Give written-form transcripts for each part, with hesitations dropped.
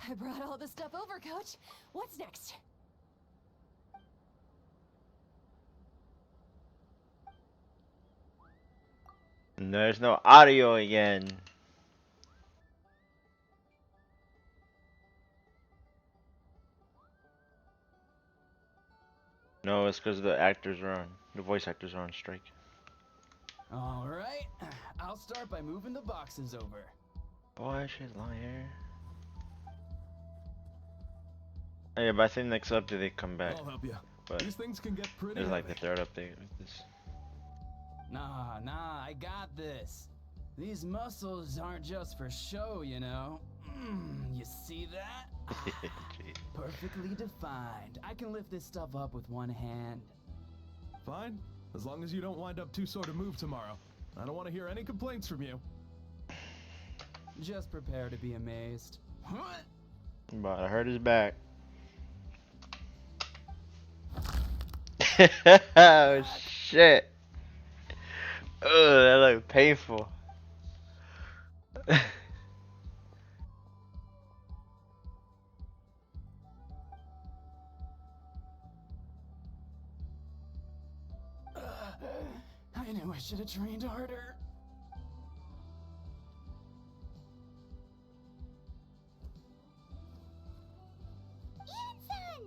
I brought all the stuff over, Coach. What's next? There's no audio again. No, it's because the voice actors are on strike. All right, I'll start by moving the boxes over. Oh, she has long hair. Oh, yeah, but I think next update they come back. I'll help you. But These things can get pretty it's like heavy. the third update with this. Nah, I got this. These muscles aren't just for show, you know. You see that? Jeez. Perfectly defined. I can lift this stuff up with one hand. Fine, as long as you don't wind up too sore to move tomorrow. I don't want to hear any complaints from you. Just prepare to be amazed. But I hurt his back. Oh shit. Ugh, that looked painful. I knew I should have trained harder. Ian-san!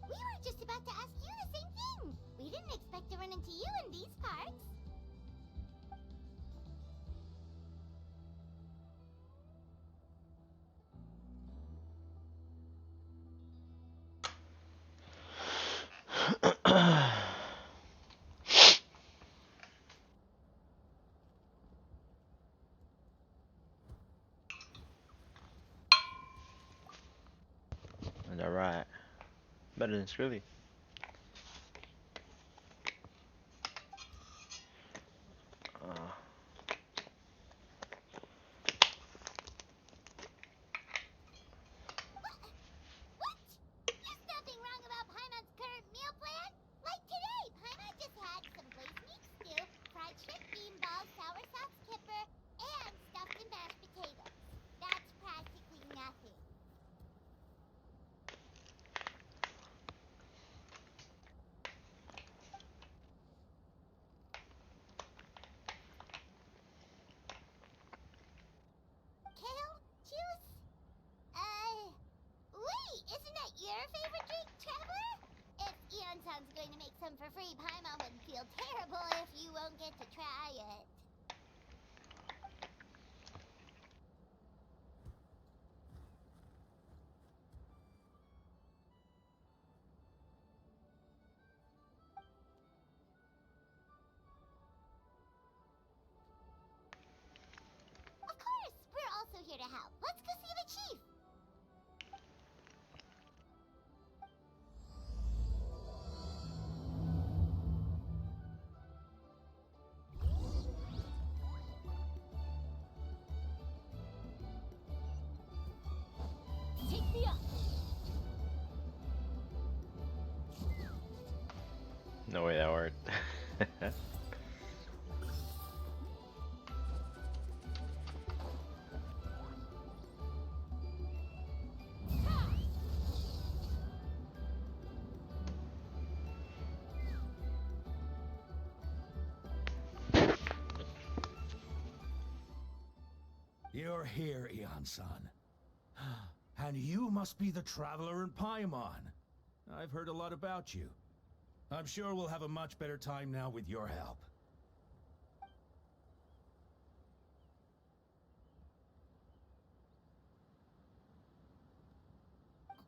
We were just about to ask you the same thing. We didn't expect to run into you in these parts. Alright. Better than Skrilly. What? There's nothing wrong about Paimon's current meal plan. Like today, Paimon just had some glazed meat stew, fried shrimp bean balls, sour sauce kipper, and stuffed and mashed potatoes. That's practically nothing. Kale juice? Wait, isn't that your favorite drink, Traveler? If Eon-san's going to make some for free, Paimon would feel terrible if you won't get to try it. Of course, we're also here to help. Let's go see the chief. Take me up. No way that worked. You're here, Eon-san. And you must be the traveler in Paimon. I've heard a lot about you. I'm sure we'll have a much better time now with your help.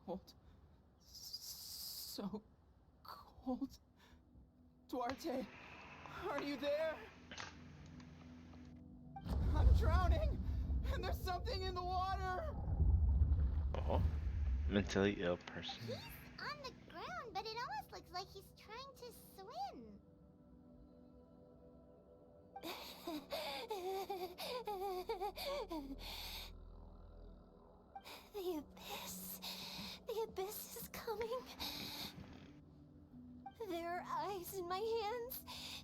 Cold. So cold. Duarte, are you there? I'm drowning, and there's something in the water. Oh, mentally ill person. He's on the ground, but it almost looks like he's trying to swim. The abyss. The abyss is coming. There are eyes in my hands,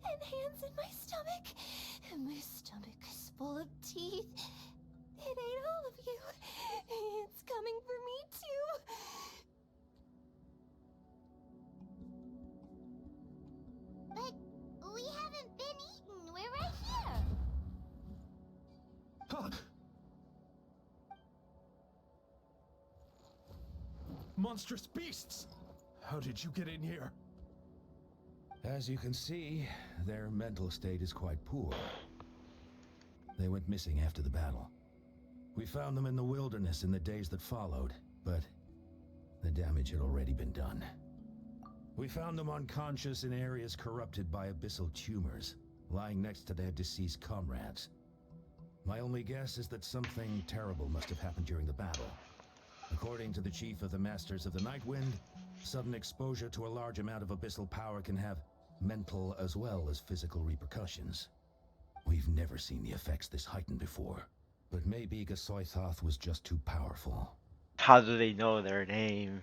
and hands in my stomach. And my stomach is full of teeth. monstrous beasts! How did you get in here? As you can see, their mental state is quite poor. They went missing after the battle. We found them in the wilderness in the days that followed, but the damage had already been done. We found them unconscious in areas corrupted by abyssal tumors, lying next to their deceased comrades. My only guess is that something terrible must have happened during the battle. According to the chief of the Masters of the Nightwind, sudden exposure to a large amount of abyssal power can have mental as well as physical repercussions. We've never seen the effects this heightened before, but maybe Gasoithoth was just too powerful. How do they know their name?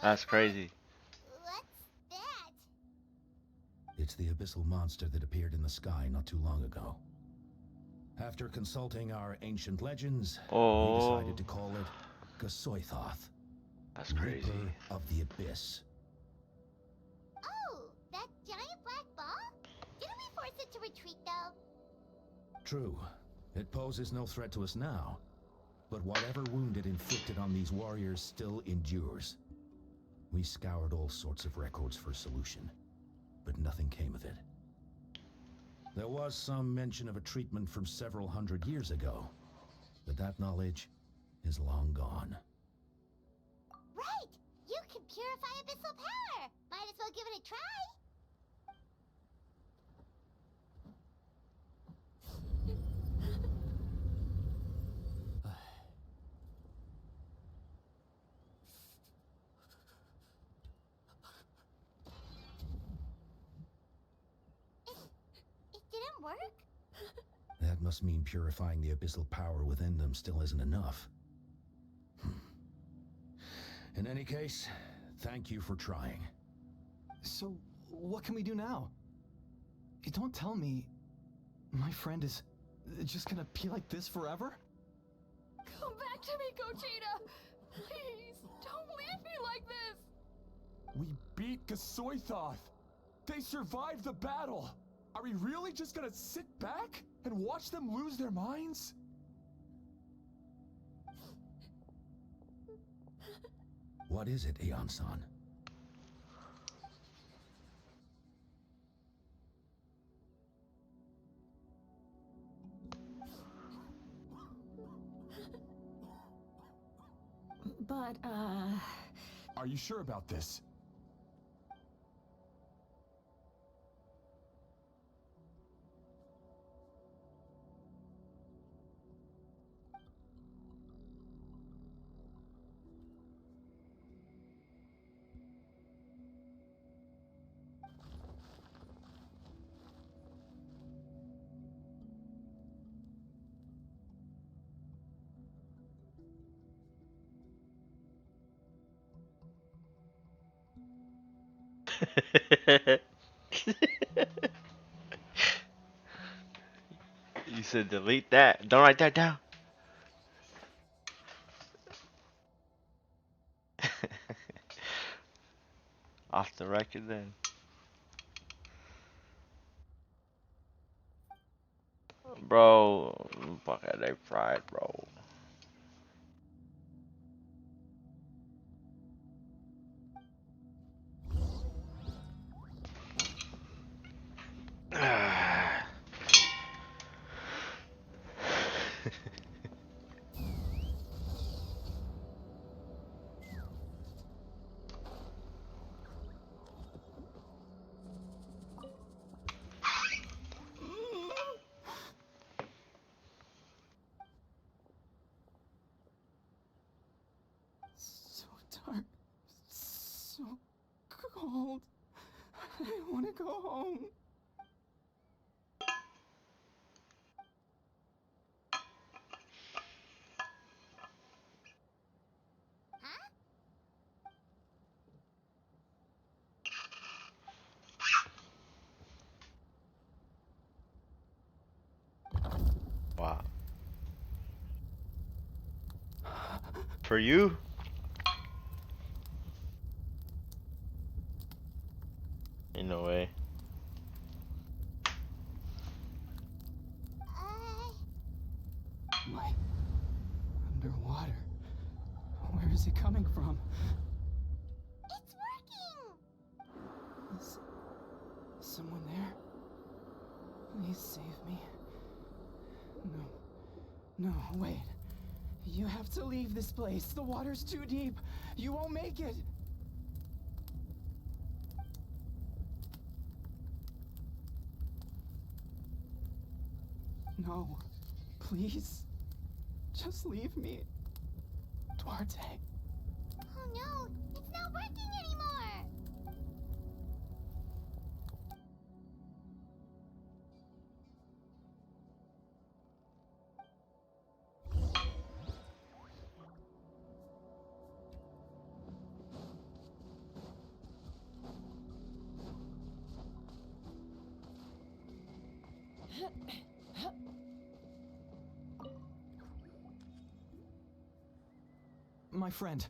That's crazy. What's that? It's the abyssal monster that appeared in the sky not too long ago. After consulting our ancient legends, we Oh, decided to call it Gasoithoth, that's crazy. Reaper of the Abyss. Oh, that giant black ball? Didn't we force it to retreat, though? True, it poses no threat to us now, but whatever wound it inflicted on these warriors still endures. We scoured all sorts of records for a solution, but nothing came of it. There was some mention of a treatment from several hundred years ago, but that knowledge is long gone. Right! You can purify abyssal power! Might as well give it a try! It didn't work? That must mean purifying the abyssal power within them still isn't enough. In any case, thank you for trying. So, what can we do now? You don't tell me my friend is just gonna be like this forever? Come back to me, Gogeta! Please, don't leave me like this! We beat Gasoithoth! They survived the battle! Are we really just gonna sit back and watch them lose their minds? What is it, Aeon-san? But, Are you sure about this? You said delete that. Don't write that down. Off the record then. Bro, fuck it, they fried, bro. So dark, so cold. I want to go home. Huh? Wow. For you? In no way. Underwater. Where is he coming from? someone there? Please save me. No, wait. You have to leave this place. The water's too deep. You won't make it. No, please. Just leave me. Duarte. Oh no, it's not working anymore! My friend.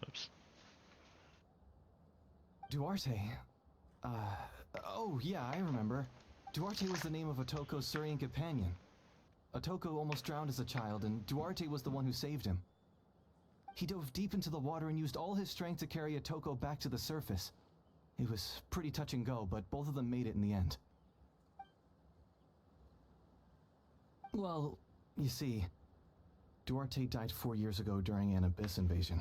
Oops. Duarte. Oh, yeah, I remember. Duarte was the name of Otoko's Surian companion. Otoko almost drowned as a child, and Duarte was the one who saved him. He dove deep into the water and used all his strength to carry Otoko back to the surface. It was pretty touch and go, but both of them made it in the end. Well, you see, Duarte died 4 years ago during an abyss invasion.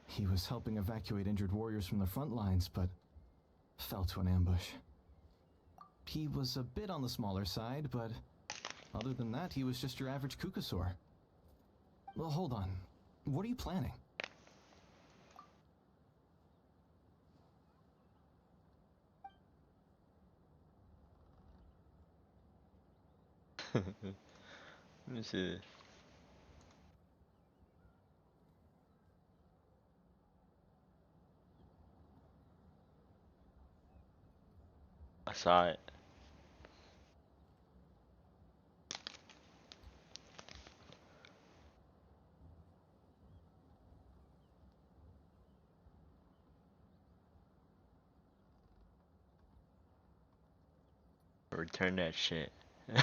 He was helping evacuate injured warriors from the front lines, but fell to an ambush. He was a bit on the smaller side, but other than that, he was just your average Kukasaur. Well, hold on. What are you planning? Let me see. I saw it. Return that shit. No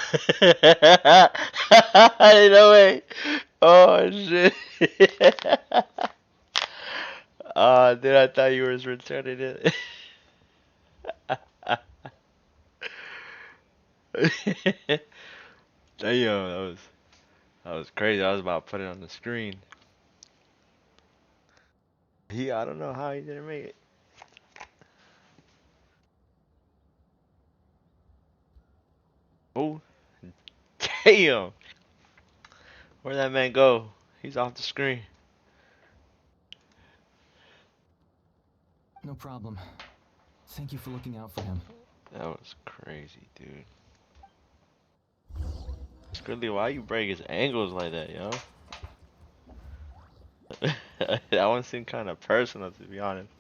way. Oh shit. Oh, dude, I thought you was returning it. Damn, that was crazy. I was about to put it on the screen. I don't know how he didn't make it. Oh, damn. Where'd that man go? He's off the screen. No problem. Thank you for looking out for him. That was crazy, dude. Scribbly, why you break his angles like that, yo? That one seemed kind of personal, to be honest.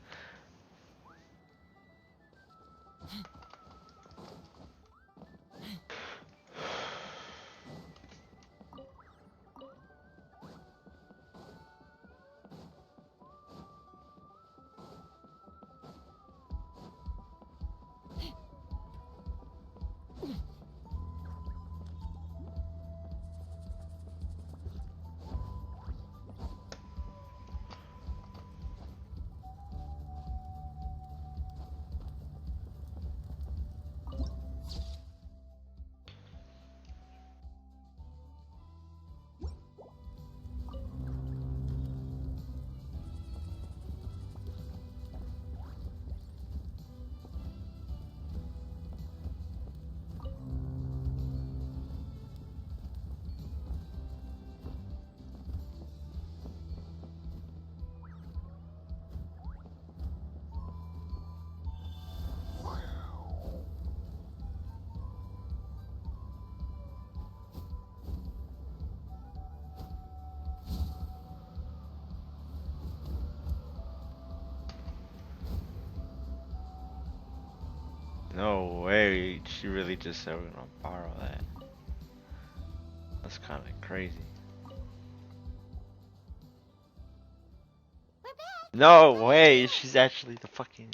No way, she really just said we're gonna borrow that. That's kind of crazy. We're back! No way, she's actually the fucking...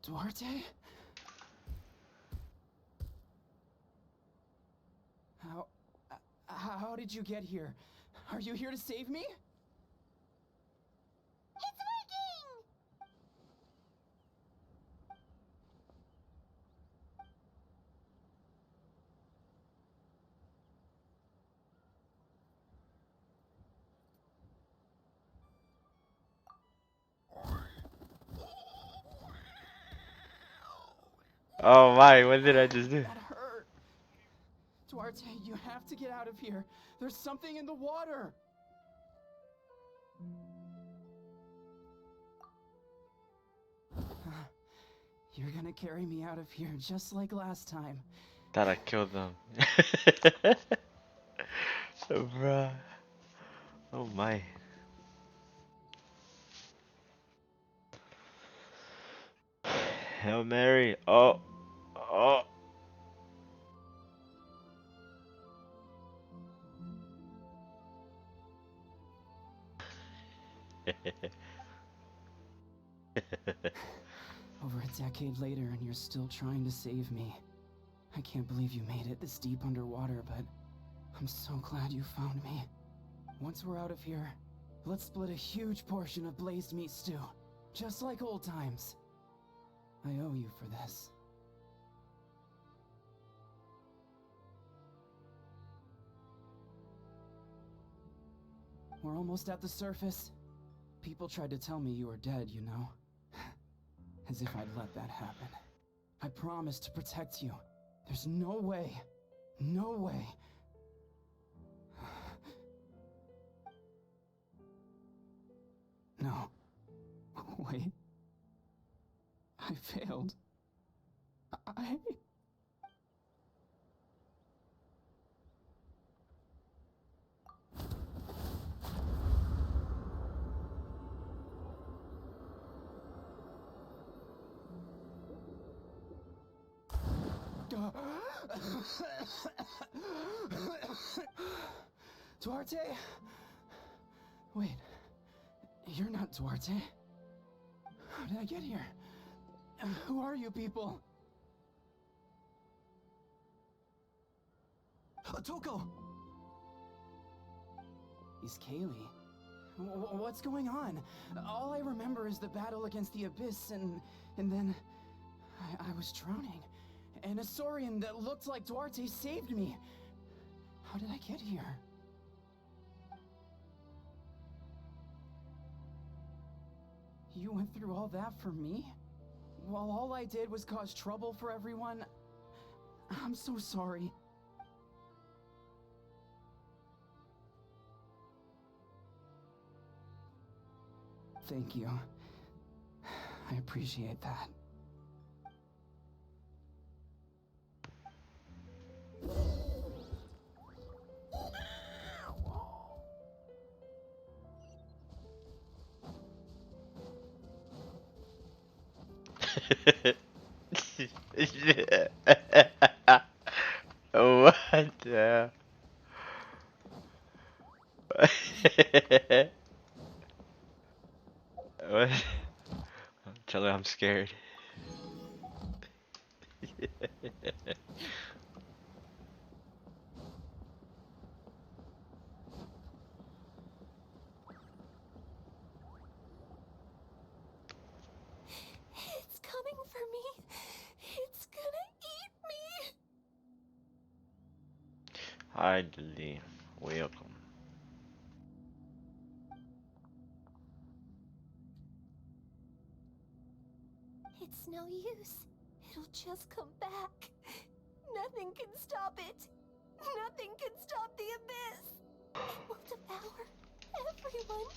Duarte? How did you get here? Are you here to save me? It's working! Oh my, what did I just do? That hurt. Duarte, you have to get out of here. There's something in the water. You're gonna carry me out of here just like last time. Thought I killed them. Bruh. Oh my. Hail Mary. Oh. Oh. Over a decade later, and you're still trying to save me. I can't believe you made it this deep underwater, but I'm so glad you found me. Once we're out of here, let's split a huge portion of blazed meat stew, just like old times. I owe you for this. We're almost at the surface. People tried to tell me you were dead, you know. As if I'd let that happen. I promised to protect you. There's no way. No way. No. Wait. I failed. I... Duarte? Wait, you're not Duarte. How did I get here? Who are you people? Toko! He's Kaylee. What's going on? All I remember is the battle against the Abyss, and then I was drowning. And a Saurian that looked like Duarte saved me. How did I get here? You went through all that for me? While all I did was cause trouble for everyone? I'm so sorry. Thank you. I appreciate that. What the? What? Tell her I'm scared. It's coming for me. It's gonna eat me. Hi, Lily. Welcome. It's no use. It'll just come back. Nothing can stop it. Nothing can stop the abyss. It will devour everyone.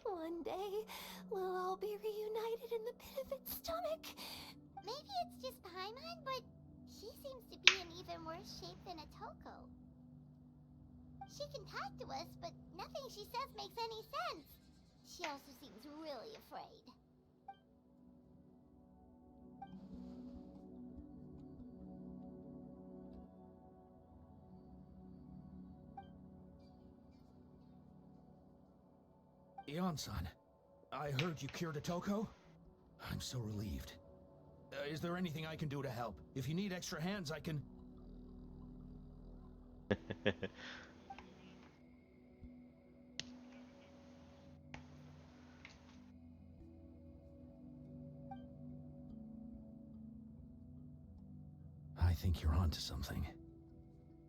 One day, we'll all be reunited in the pit of its stomach. Maybe it's just Paimon, but she seems to be in even worse shape than a Toko. She can talk to us, but nothing she says makes any sense. She also seems really afraid. Ian-san, I heard you cured a Toko? I'm so relieved. Is there anything I can do to help? If you need extra hands, I can... I think you're onto something.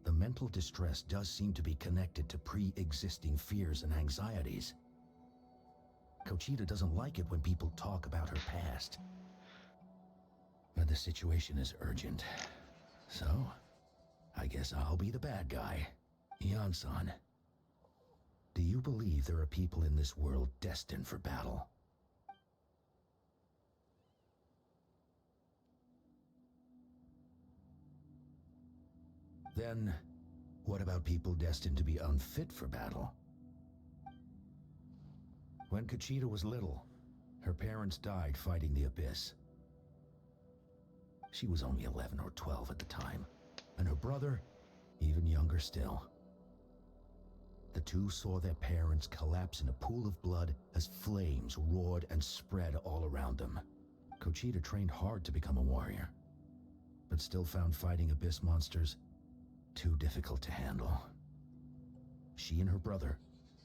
The mental distress does seem to be connected to pre-existing fears and anxieties. Kochita doesn't like it when people talk about her past. But the situation is urgent. So, I guess I'll be the bad guy. Ian-san, do you believe there are people in this world destined for battle? Then, what about people destined to be unfit for battle? When Kachita was little, her parents died fighting the Abyss. She was only 11 or 12 at the time, and her brother, even younger still. The two saw their parents collapse in a pool of blood as flames roared and spread all around them. Kachita trained hard to become a warrior, but still found fighting Abyss monsters too difficult to handle. She and her brother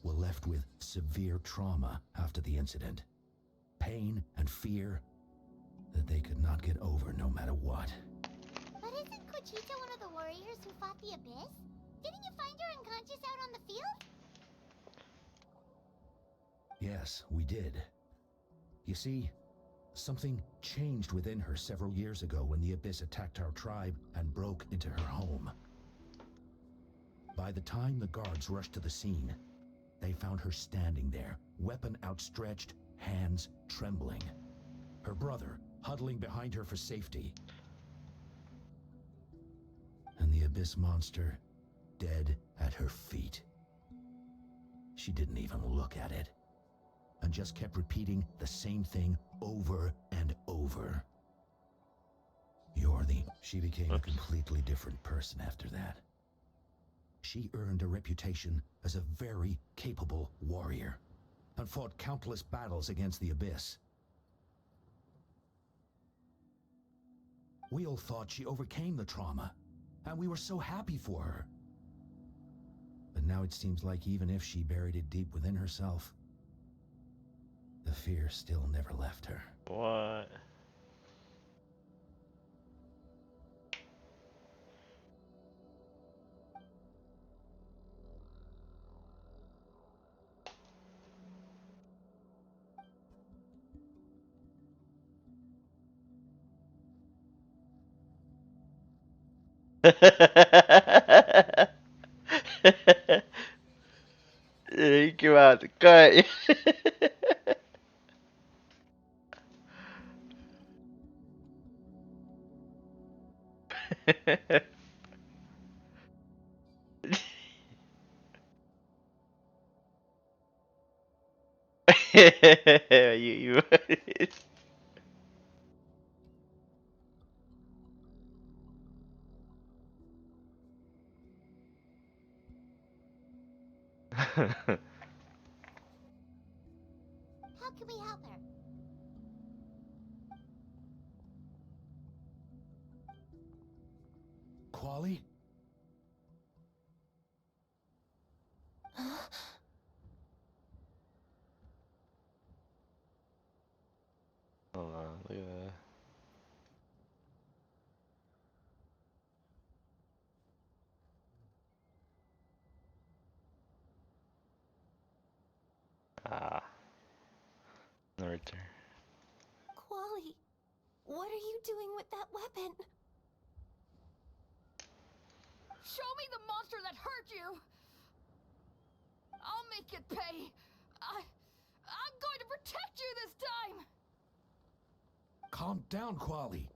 were left with severe trauma after the incident. Pain and fear that they could not get over no matter what. But isn't Kochita one of the warriors who fought the Abyss? Didn't you find her unconscious out on the field? Yes, we did. You see, something changed within her several years ago when the Abyss attacked our tribe and broke into her home. By the time the guards rushed to the scene, they found her standing there, weapon outstretched, hands trembling. Her brother huddling behind her for safety. And the Abyss monster dead at her feet. She didn't even look at it, and just kept repeating the same thing over and over. You're the... She became a completely different person after that. She earned a reputation as a very capable warrior, and fought countless battles against the Abyss. We all thought she overcame the trauma, and we were so happy for her. But now it seems like even if she buried it deep within herself, the fear still never left her. What? He came out the cut. you. How can we help her? Quali? Hold on, look at that. Ah, no return. Quali, what are you doing with that weapon? Show me the monster that hurt you! I'll make it pay! I'm going to protect you this time! Calm down, Quali.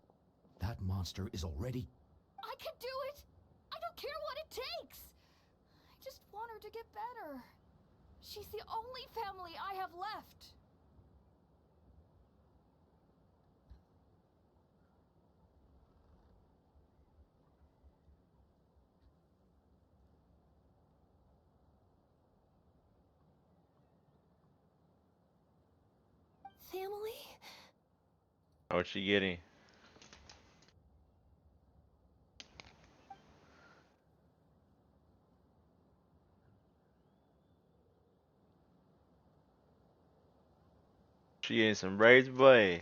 That monster is already... I can do it! I don't care what it takes! I just want her to get better. She's the only family I have left. Family? What's she getting? She getting some braids, boy.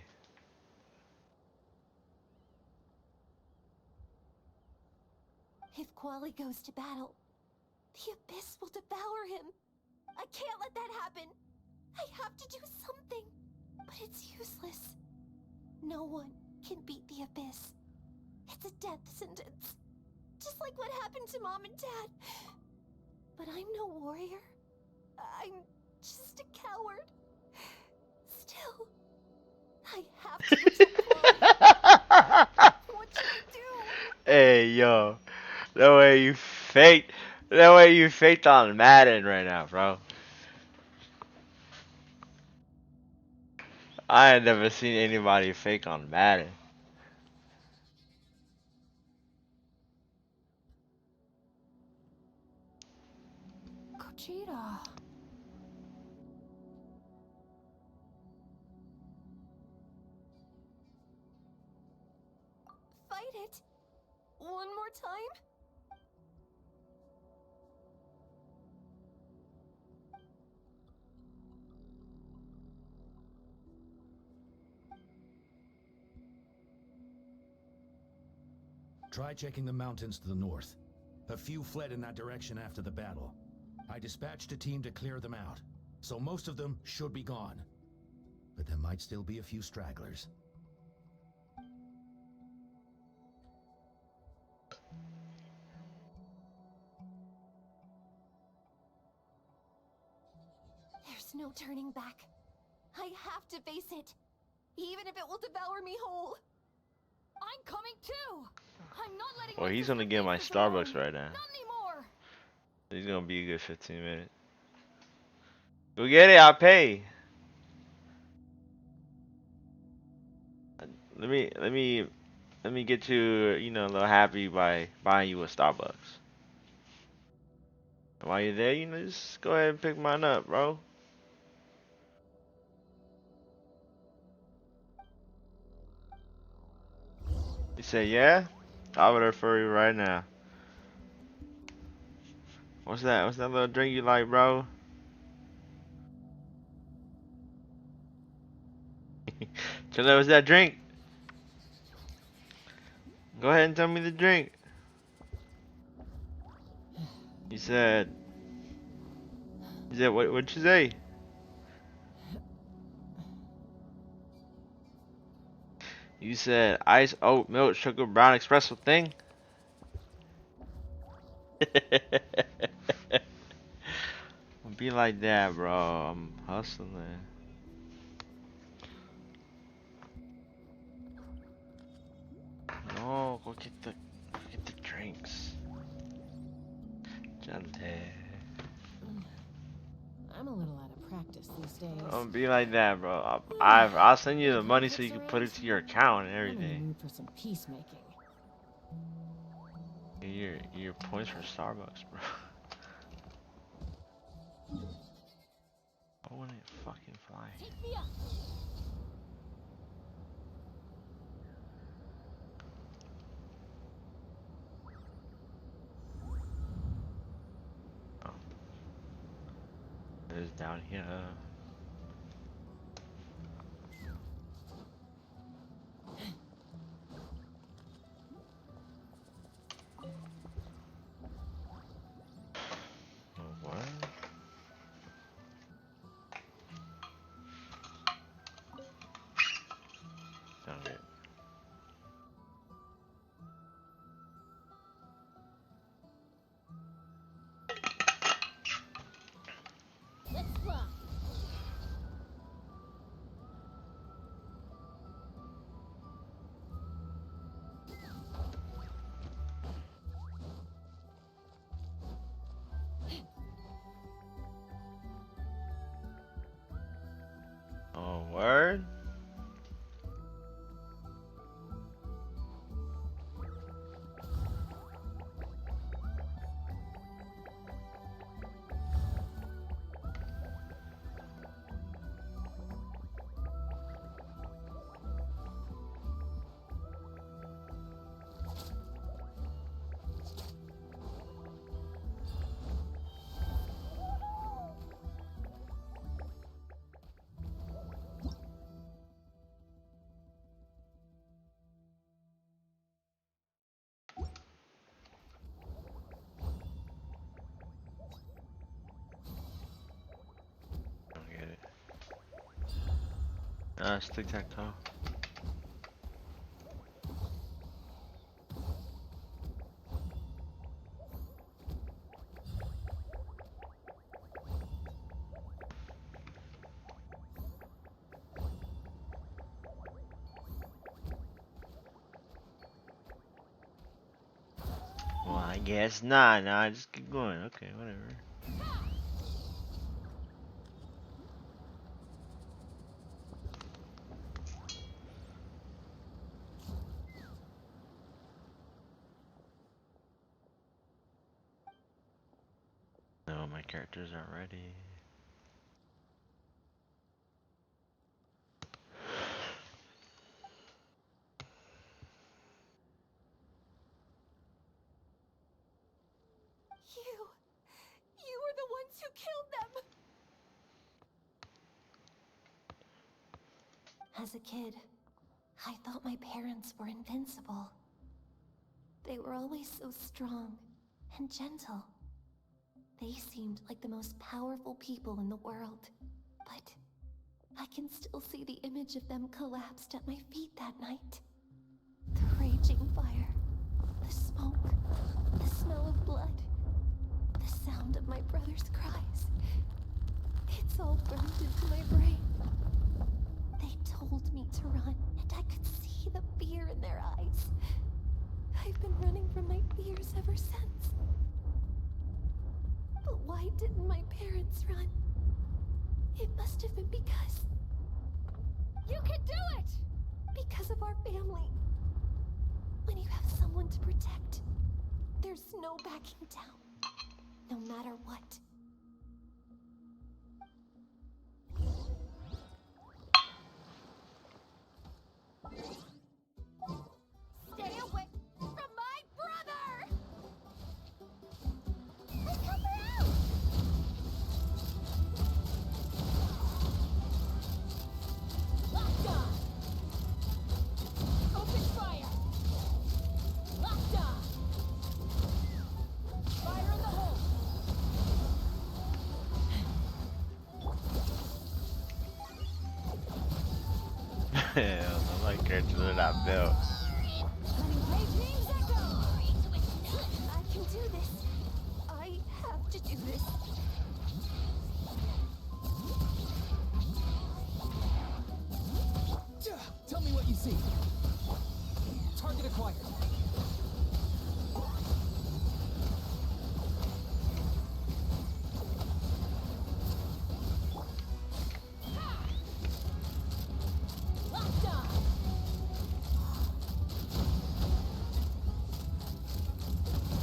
If Quali goes to battle, the Abyss will devour him. I can't let that happen. I have to do something. But it's useless. No one can beat the abyss. It's a death sentence. Just like what happened to Mom and Dad. But I'm no warrior. I'm just a coward. Still, I have to protect Chloe. What should I do? Hey, yo. The way you faked. The way you faked on Madden right now, bro. I had never seen anybody fake on Madden. Gogeta. Fight it. One more time. Try checking the mountains to the north. A few fled in that direction after the battle. I dispatched a team to clear them out, so most of them should be gone. But there might still be a few stragglers. There's no turning back. I have to face it. Even if it will devour me whole. I'm coming too. I'm not letting. Well, my he's sister gonna get my face this Starbucks alone. right now. Not anymore. He's gonna be a good 15 minutes. Go get it, I'll pay. Let me get you, you know, a little happy by buying you a Starbucks. And while you're there, you know, just go ahead and pick mine up, bro. You say yeah? I'll order for you right now. What's that? What's that little drink you like, bro? Chilla, what's that drink? Go ahead and tell me the drink. You said what'd you say? You said ice, oat, milk, sugar, brown espresso thing? Be like that, bro. I'm hustling. No, go get the drinks. Jante. I'm a little out of practice these days. Don't be like that, bro. I'll send you the money so you can put it to your account and I'm in the everything. mood for some peacemaking. Get your points for Starbucks, bro. I wouldn't fucking fly. Take me up. It is down here. Oh, what? Found it. Let's rock. Oh, word? Don't get it. It's tic-tac-toe. Well, I guess not. Nah, just keep going. Okay, whatever. No, my characters aren't ready. You were the ones who killed them! As a kid, I thought my parents were invincible. They were always so strong and gentle. They seemed like the most powerful people in the world. But I can still see the image of them collapsed at my feet that night. The raging fire, the smoke, the smell of blood, the sound of my brother's cries. It's all burned into my brain. They told me to run, and I could see the fear in their eyes. I've been running from my fears ever since. But why didn't my parents run? It must have been because... You can do it! Because of our family. When you have someone to protect, there's no backing down, no matter what. Stay away from my brother! Let's help her out! Locked on! Open fire! Locked on! Fire in the hole! Hell no, my characters are not built. Raging Echo! I can do this. I have to do this. Tell me what you see. Target acquired. Locked on!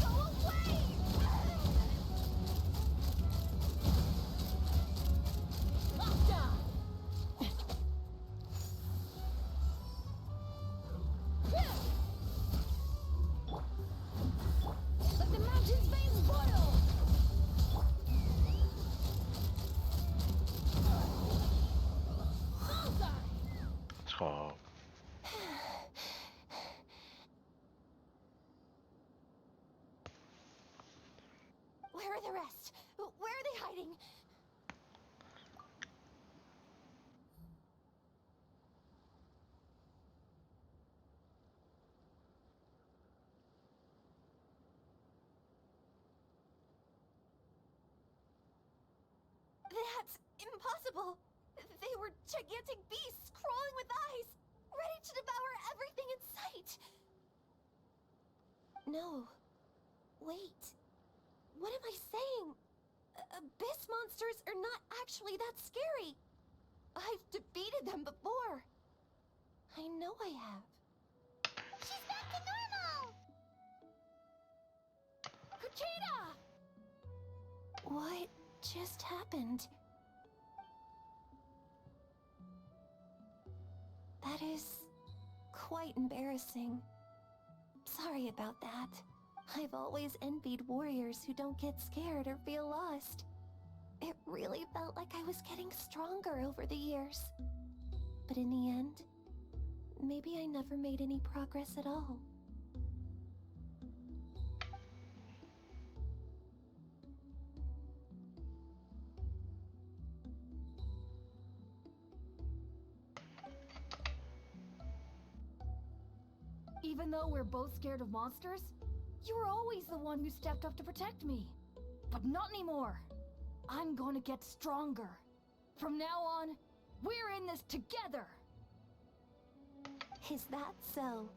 Go away! Locked on! Let the mountain's veins boil! Bullseye! So, Where are the rest? Where are they hiding? That's impossible! They were gigantic beasts crawling with eyes, ready to devour everything in sight! No. Wait. What am I saying? Abyss monsters are not actually that scary. I've defeated them before. I know I have. She's back to normal! Kuchita! What just happened? That is quite embarrassing. Sorry about that. I've always envied warriors who don't get scared or feel lost. It really felt like I was getting stronger over the years. But in the end, maybe I never made any progress at all. Even though we're both scared of monsters, you were always the one who stepped up to protect me. But not anymore. I'm gonna get stronger. From now on, we're in this together. Is that so?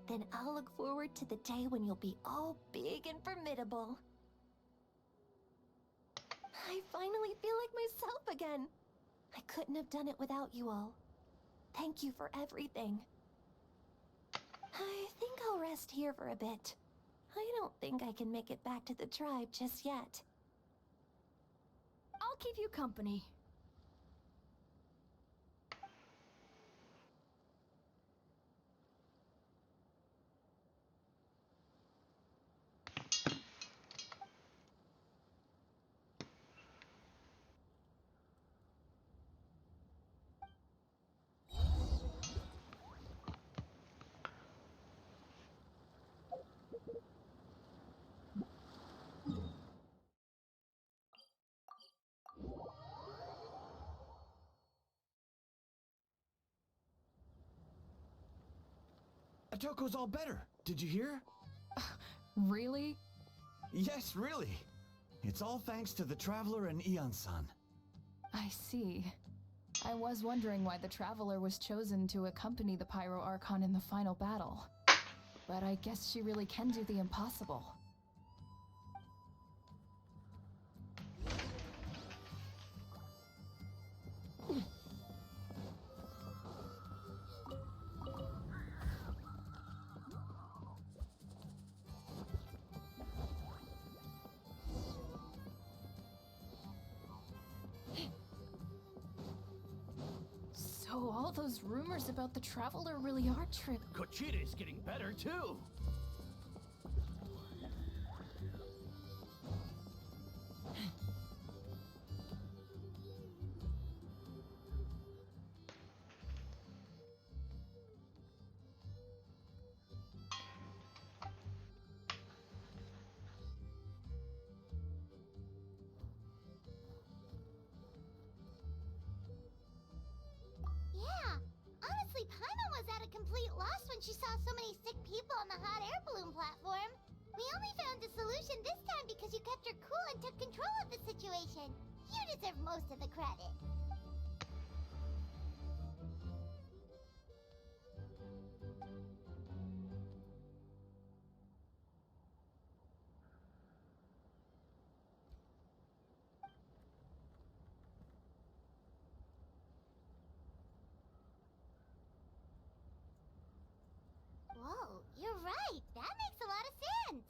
Then I'll look forward to the day when you'll be all big and formidable. I finally feel like myself again. I couldn't have done it without you all. Thank you for everything. I think I'll rest here for a bit. I don't think I can make it back to the tribe just yet. I'll keep you company. Atoko's all better. Did you hear? Really? Yes, really. It's all thanks to the Traveler and Ian-san. I see. I was wondering why the Traveler was chosen to accompany the Pyro Archon in the final battle. But I guess she really can do the impossible. So all those rumors about the Traveler really are true. Kochida's getting better too. Yeah, honestly, Paimon was at a complete loss when she saw so many sick people on the hot air balloon platform. We only found a solution this time because you kept your cool and took control of the situation. You deserve most of the credit. Whoa, you're right. That makes a lot of sense.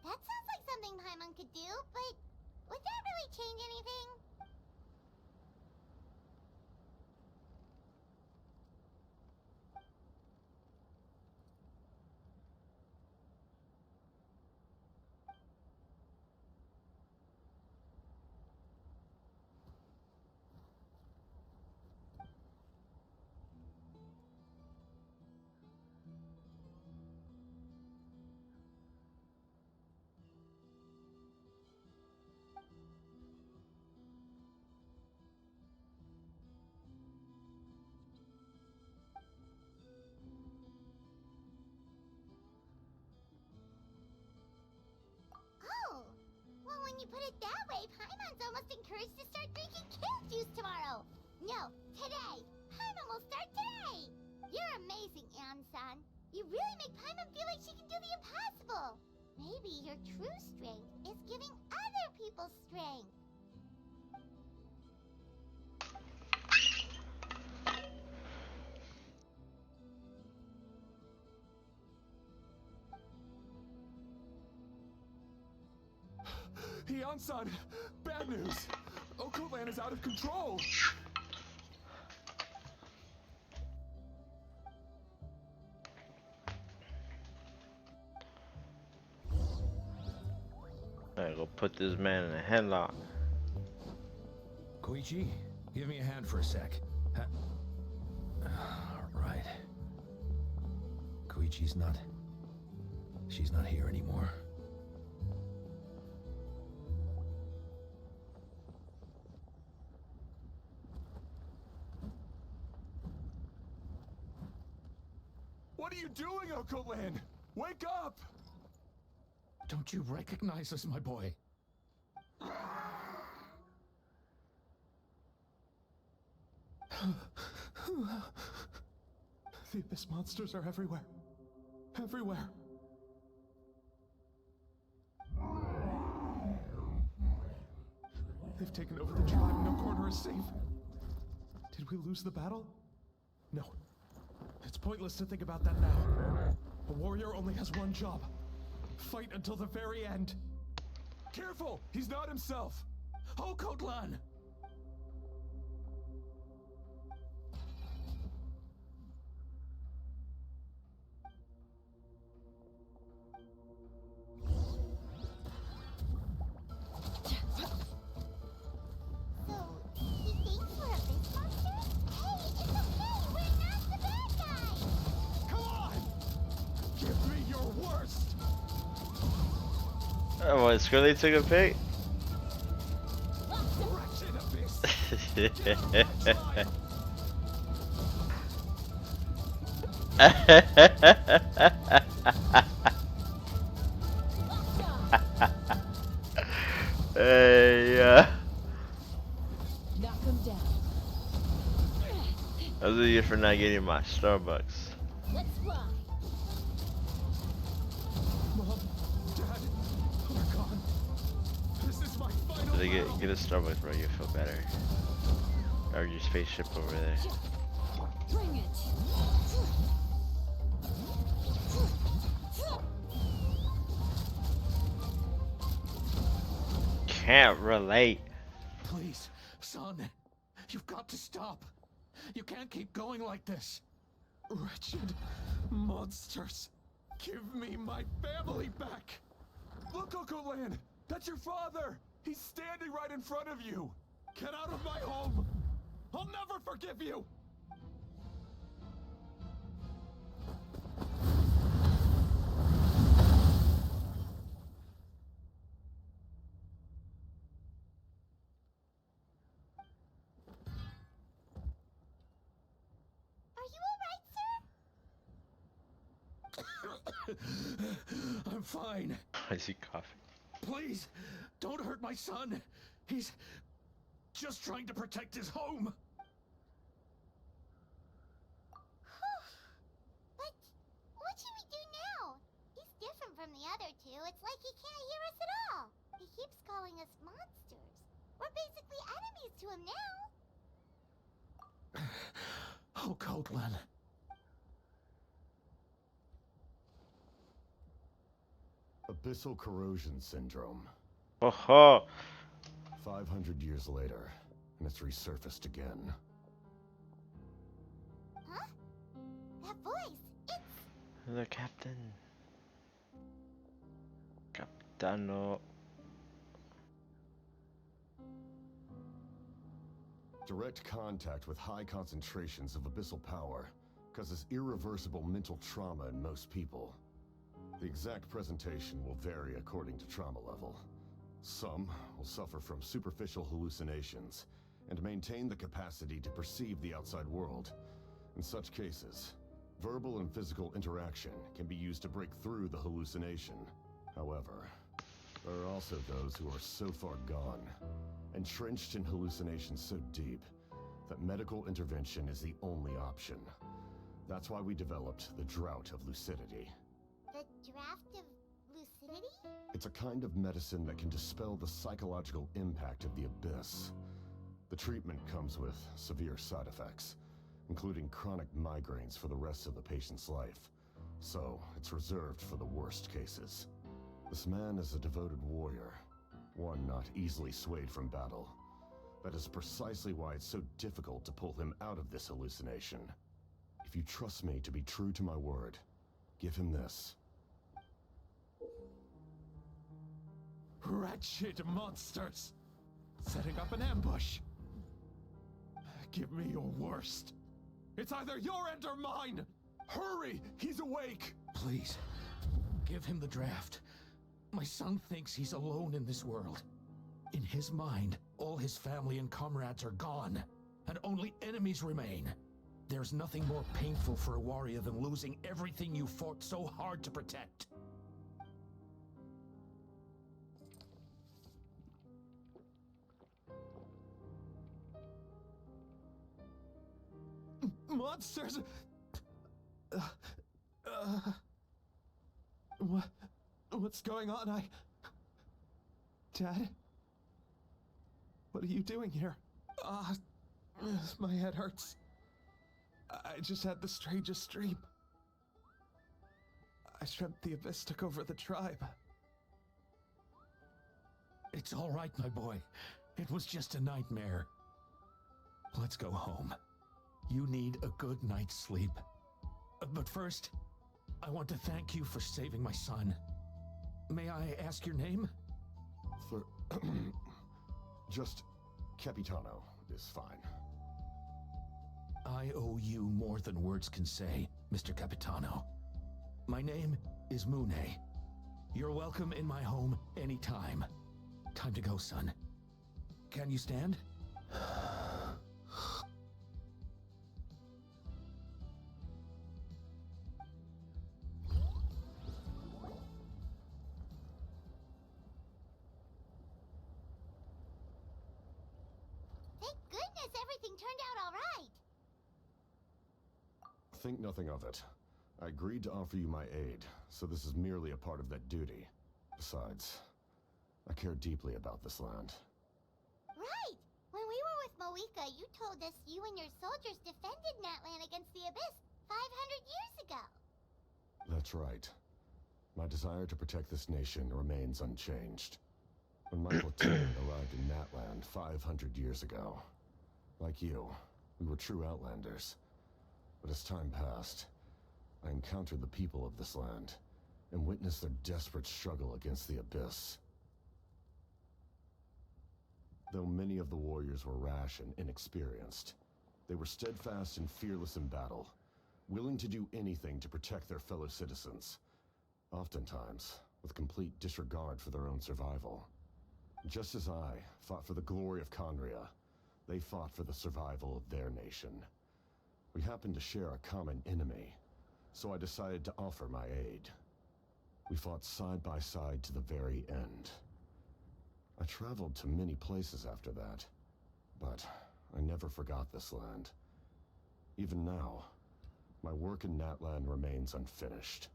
That sounds like something Paimon could do, but would that really change anything? Oh, well, when you put it that way, Paimon's almost encouraged to start drinking kale juice tomorrow. No, today. Paimon will start today. You're amazing, Ann-san. You really make Paimon feel like she can do the impossible. Maybe your true strength is giving other people strength. Ian-san! Bad news! Okoland is out of control! I go put this man in a headlock. Koichi, give me a hand for a sec. All right. Koichi. worried she's not here anymore. What are you doing, Okoland? Wake up! Don't you recognize us, my boy? The Abyss monsters are everywhere. Everywhere. They've taken over the tribe. No corner is safe. Did we lose the battle? No. It's pointless to think about that now. A warrior only has one job. Fight until the very end. Careful! He's not himself! Oh, Kotlan! So, he thinks we're Abyss monsters? Hey, it's okay! We're not the bad guys! Come on! Give me your worst! Oh, what, Scully took a pic? Wretched Abyss! Hey, Knock him down. I was you for not getting my Starbucks. Let's ride. Mom, Dad, we're gone. This is my final Did I battle. get a Starbucks, bro? You feel better. Or your spaceship over there. Bring it. Can't relate. Please, son, you've got to stop. You can't keep going like this. Wretched monsters. Give me my family back. Look, Okoland, that's your father. He's standing right in front of you. Get out of my home. I'll never forgive you. Are you alright, sir? I'm fine. I see coffee. Please, don't hurt my son. He's just trying to protect his home. But what should we do now? He's different from the other two. It's like he can't hear us at all. He keeps calling us monsters. We're basically enemies to him now. Oh, Kotlan. Abyssal corrosion syndrome. Oh ho! 500 years later, and it's resurfaced again. Huh? That voice, it's... The captain. Capitano. Direct contact with high concentrations of abyssal power causes irreversible mental trauma in most people. The exact presentation will vary according to trauma level. Some will suffer from superficial hallucinations and maintain the capacity to perceive the outside world. In such cases, verbal and physical interaction can be used to break through the hallucination. However, there are also those who are so far gone, entrenched in hallucinations so deep, that medical intervention is the only option. That's why we developed the Drought of Lucidity. The draft of lucidity? It's a kind of medicine that can dispel the psychological impact of the abyss. The treatment comes with severe side effects, including chronic migraines for the rest of the patient's life. So, it's reserved for the worst cases. This man is a devoted warrior, one not easily swayed from battle. That is precisely why it's so difficult to pull him out of this hallucination. If you trust me to be true to my word, give him this. Wretched monsters! Setting up an ambush. Give me your worst. It's either your end or mine! Hurry! He's awake! Please, give him the draft. My son thinks he's alone in this world. In his mind, all his family and comrades are gone, and only enemies remain. There's nothing more painful for a warrior than losing everything you fought so hard to protect. Monsters! What's going on? Dad? What are you doing here? My head hurts. I just had the strangest dream. I dreamt the Abyss took over the tribe. It's all right, my boy. It was just a nightmare. Let's go home. You need a good night's sleep. But first, I want to thank you for saving my son. May I ask your name? For just Capitano is fine. I owe you more than words can say, Mr. Capitano. My name is Mune. You're welcome in my home anytime. Time to go, son. Can you stand? Thank goodness everything turned out all right. Think nothing of it. I agreed to offer you my aid, so this is merely a part of that duty. Besides, I care deeply about this land. Right! When we were with Moika, you told us you and your soldiers defended Natlan against the Abyss 500 years ago. That's right. My desire to protect this nation remains unchanged. When my platoon arrived in Natland 500 years ago, like you, we were true outlanders. But as time passed, I encountered the people of this land and witnessed their desperate struggle against the Abyss. Though many of the warriors were rash and inexperienced, they were steadfast and fearless in battle, willing to do anything to protect their fellow citizens, oftentimes with complete disregard for their own survival. Just as I fought for the glory of Conria, they fought for the survival of their nation. We happened to share a common enemy, so I decided to offer my aid. We fought side by side to the very end. I traveled to many places after that, but I never forgot this land. Even now, my work in Natlan remains unfinished.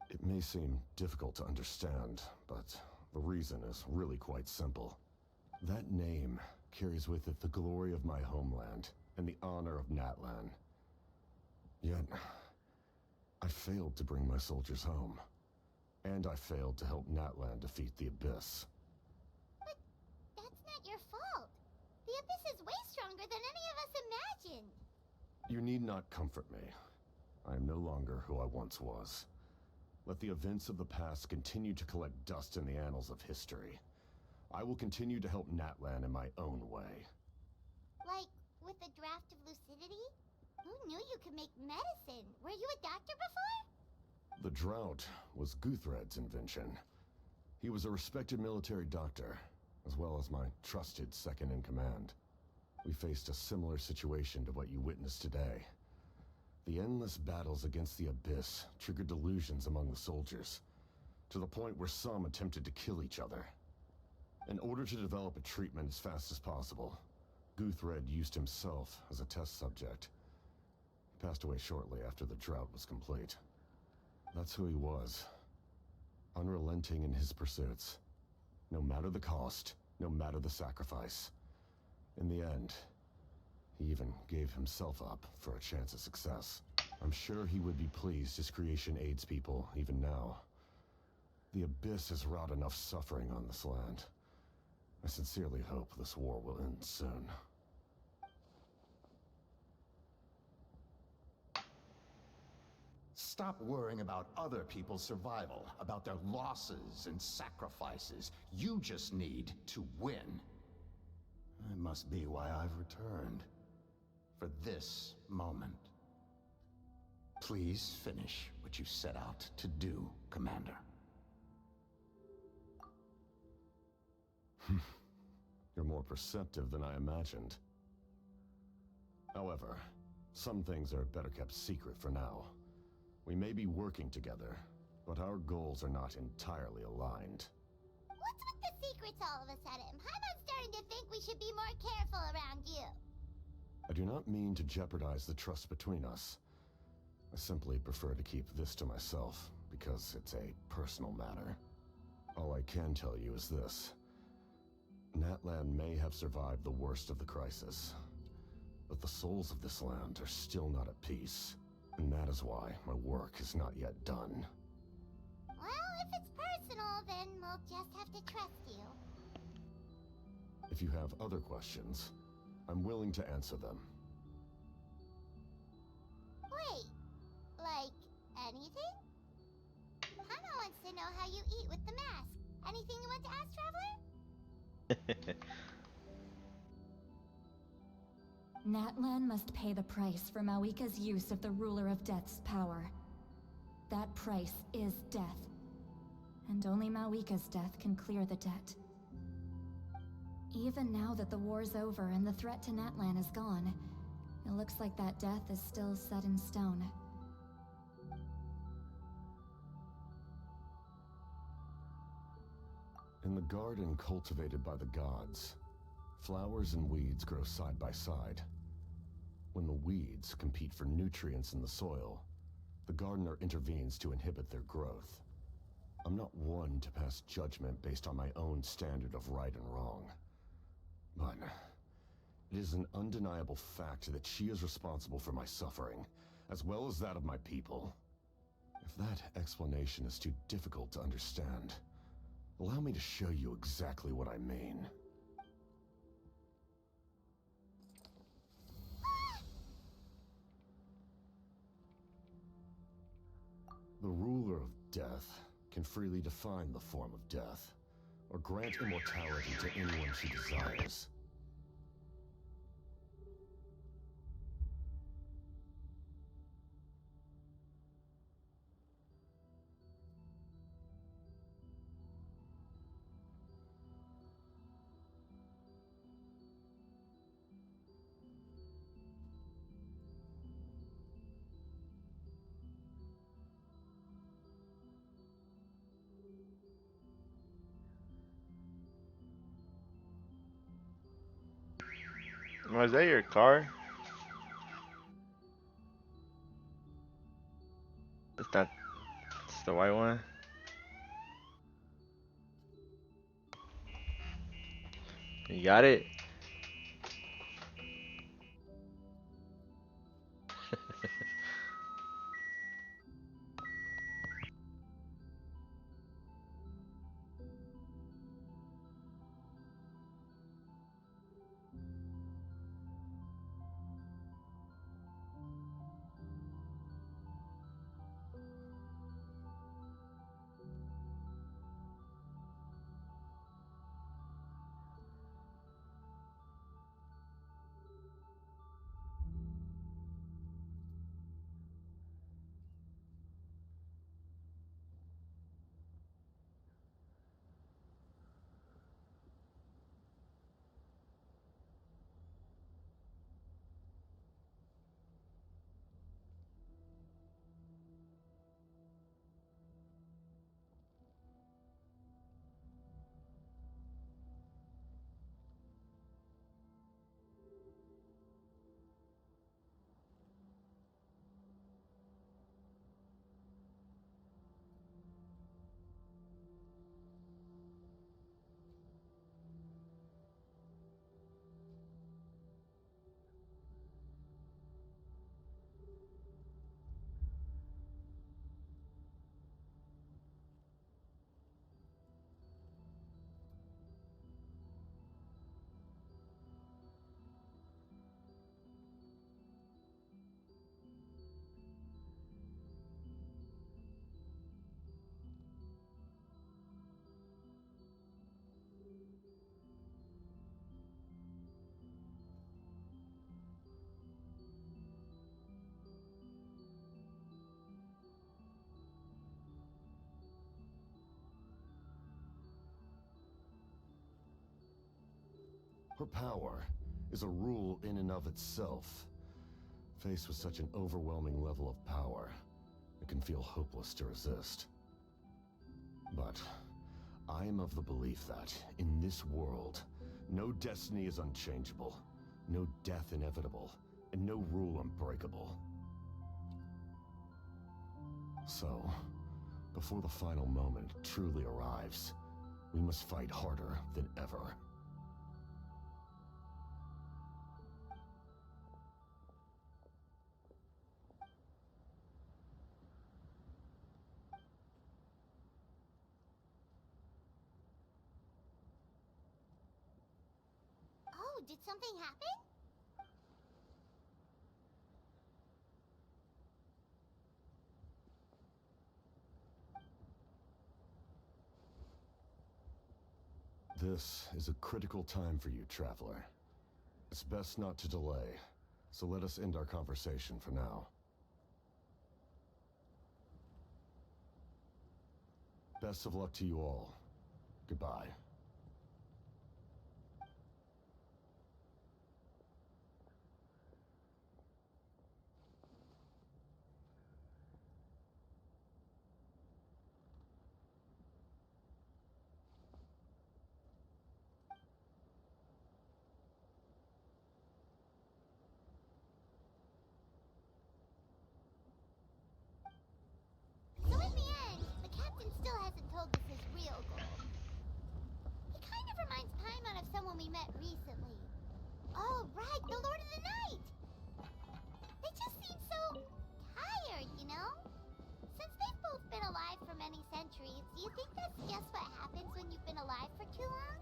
It may seem difficult to understand, but the reason is really quite simple. That name carries with it the glory of my homeland and the honor of Natlan. Yet, I failed to bring my soldiers home. And I failed to help Natlan defeat the Abyss. But that's not your fault. The Abyss is way stronger than any of us imagined. You need not comfort me. I am no longer who I once was. Let the events of the past continue to collect dust in the annals of history. I will continue to help Natlan in my own way. Like, with the draft of lucidity? Who knew you could make medicine? Were you a doctor before? The drought was Guthred's invention. He was a respected military doctor, as well as my trusted second-in-command. We faced a similar situation to what you witnessed today. The endless battles against the Abyss triggered delusions among the soldiers, to the point where some attempted to kill each other. In order to develop a treatment as fast as possible, Guthred used himself as a test subject. He passed away shortly after the drought was complete. That's who he was. Unrelenting in his pursuits. No matter the cost, no matter the sacrifice. In the end, he even gave himself up for a chance at success. I'm sure he would be pleased his creation aids people, even now. The Abyss has wrought enough suffering on this land. I sincerely hope this war will end soon. Stop worrying about other people's survival, about their losses and sacrifices. You just need to win. That must be why I've returned. for this moment. Please finish what you set out to do, Commander. You're more perceptive than I imagined. However, some things are better kept secret for now. We may be working together, but our goals are not entirely aligned. What's with the secrets all of a sudden? Paimon's starting to think we should be more careful around you. I do not mean to jeopardize the trust between us. I simply prefer to keep this to myself, because it's a personal matter. All I can tell you is this. Natlan may have survived the worst of the crisis, but the souls of this land are still not at peace, and that is why my work is not yet done. Well, if it's personal, then we'll just have to trust you. If you have other questions, I'm willing to answer them. Wait, like anything? Paimon wants to know how you eat with the mask. Anything you want to ask, Traveler? Natlan must pay the price for Mawika's use of the Ruler of Death's power. That price is death. And only Mawika's death can clear the debt. Even now that the war's over and the threat to Natlan is gone, it looks like that death is still set in stone. In the garden cultivated by the gods, flowers and weeds grow side by side. When the weeds compete for nutrients in the soil, the gardener intervenes to inhibit their growth. I'm not one to pass judgment based on my own standard of right and wrong. But it is an undeniable fact that she is responsible for my suffering, as well as that of my people. If that explanation is too difficult to understand, allow me to show you exactly what I mean. The ruler of death can freely define the form of death, or grant immortality to anyone she desires. Was that your car? It's not. It's the white one. You got it? Her power is a rule in and of itself. Faced with such an overwhelming level of power, it can feel hopeless to resist. But I am of the belief that, in this world, no destiny is unchangeable, no death inevitable, and no rule unbreakable. So, before the final moment truly arrives, we must fight harder than ever. Oh, did something happen? This is a critical time for you, Traveler. It's best not to delay, so let us end our conversation for now. Best of luck to you all. Goodbye. So in the end, the captain still hasn't told us his real goal. He kind of reminds Paimon of someone we met recently. Oh, right, the Lord of the Night! They just seem so tired, you know? Since they've both been alive for many centuries, do you think that's just what happens when you've been alive for too long?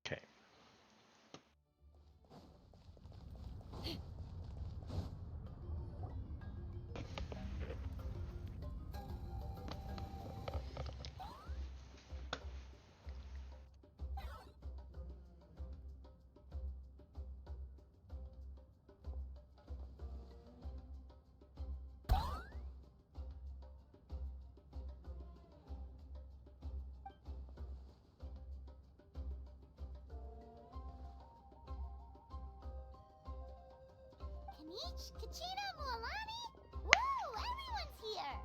Okay. Kanich, Kachina, Mualani? Woo! Everyone's here!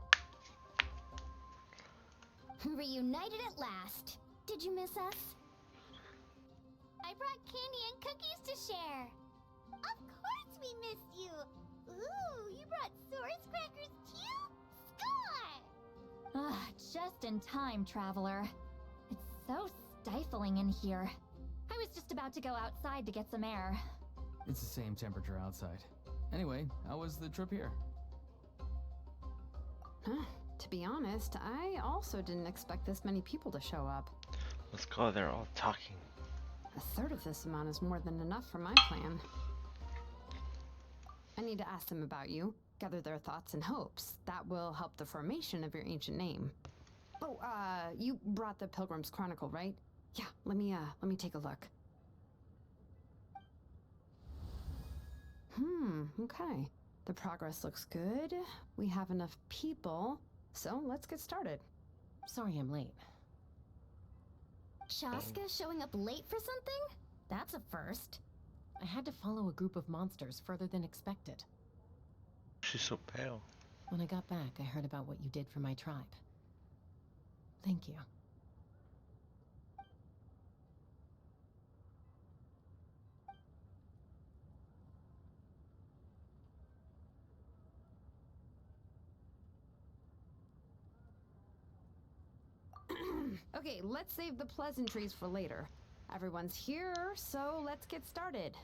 Reunited at last. Did you miss us? I brought candy and cookies to share. Of course we missed you. Ooh, you brought Source crackers too? Score! Ah, just in time, Traveler. It's so stifling in here. I was just about to go outside to get some air. It's the same temperature outside. Anyway, how was the trip here? Huh. To be honest, I also didn't expect this many people to show up. Let's go. They're all talking. A third of this amount is more than enough for my plan. I need to ask them about you, gather their thoughts and hopes. That will help the formation of your ancient name. Oh, you brought the Pilgrim's Chronicle, right? Yeah, let me take a look. Okay. The progress looks good. We have enough people, so let's get started. Sorry I'm late. Shaska showing up late for something? That's a first. I had to follow a group of monsters further than expected. She's so pale. When I got back, I heard about what you did for my tribe. Thank you. Okay, let's save the pleasantries for later. Everyone's here, so let's get started.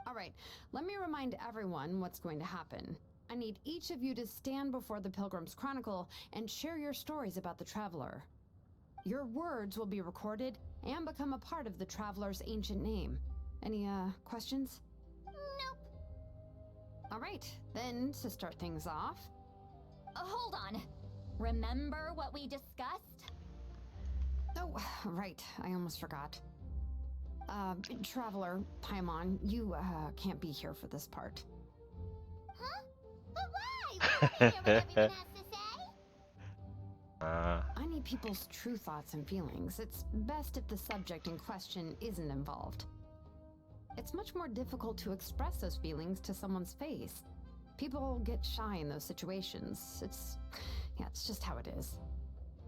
Alright, let me remind everyone what's going to happen. I need each of you to stand before the Pilgrim's Chronicle and share your stories about the Traveler. Your words will be recorded and become a part of the Traveler's ancient name. Any, questions? Nope. Alright, then, to start things off, Hold on. Remember what we discussed? Oh, right. I almost forgot. Traveler, Paimon, you, can't be here for this part. Huh? But why? We want to hear what everyone has to say. I need people's true thoughts and feelings. It's best if the subject in question isn't involved. It's much more difficult to express those feelings to someone's face. People get shy in those situations. It's just how it is.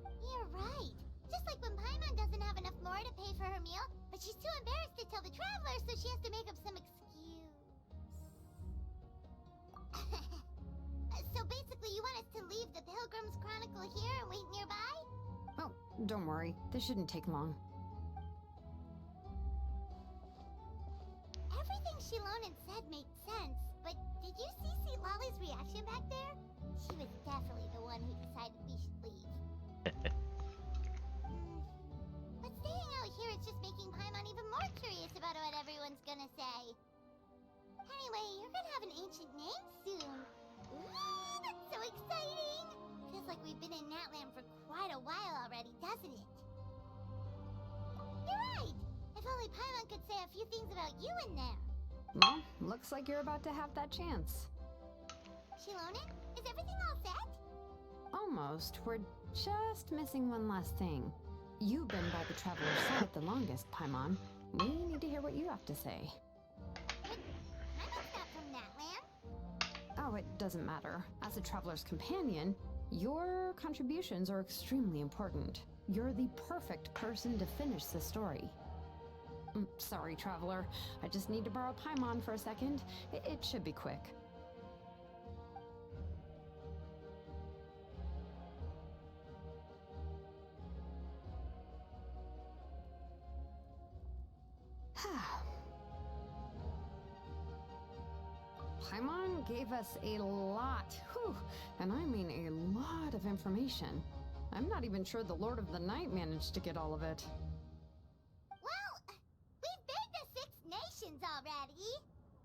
You're right. Just like when Paimon doesn't have enough more to pay for her meal, but she's too embarrassed to tell the traveler, so she has to make up some excuse. So basically, you want us to leave the Pilgrim's Chronicle here and wait nearby? Oh, don't worry. This shouldn't take long. Everything Shilonen said made sense, but did you see Sweet Lolly's reaction back there? She was definitely the one who decided we should leave. But staying out here is just making Paimon even more curious about what everyone's gonna say. Anyway, you're gonna have an ancient name soon. Ooh, that's so exciting! Feels like we've been in Natland for quite a while already, doesn't it? You're right! If only Paimon could say a few things about you in there. Well, looks like you're about to have that chance. Shilonen, is everything all set? Almost. We're just missing one last thing. You've been by the Traveler's side the longest, Paimon. We need to hear what you have to say. But Paimon's not from Natland. Oh, it doesn't matter. As a Traveler's companion, your contributions are extremely important. You're the perfect person to finish the story. Sorry, Traveler. I just need to borrow Paimon for a second. It should be quick. Paimon gave us a lot, and I mean a lot of information. I'm not even sure the Lord of the Night managed to get all of it. Well, we've been to 6 nations already.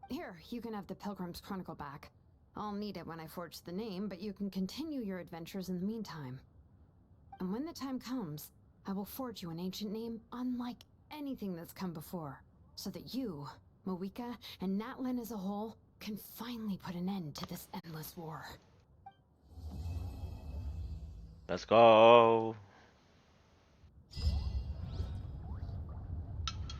Here, you can have the Pilgrim's Chronicle back. I'll need it when I forge the name, but you can continue your adventures in the meantime. And when the time comes, I will forge you an ancient name unlike anything that's come before, so that you, Moeka, and Natlan as a whole can finally put an end to this endless war. Let's go.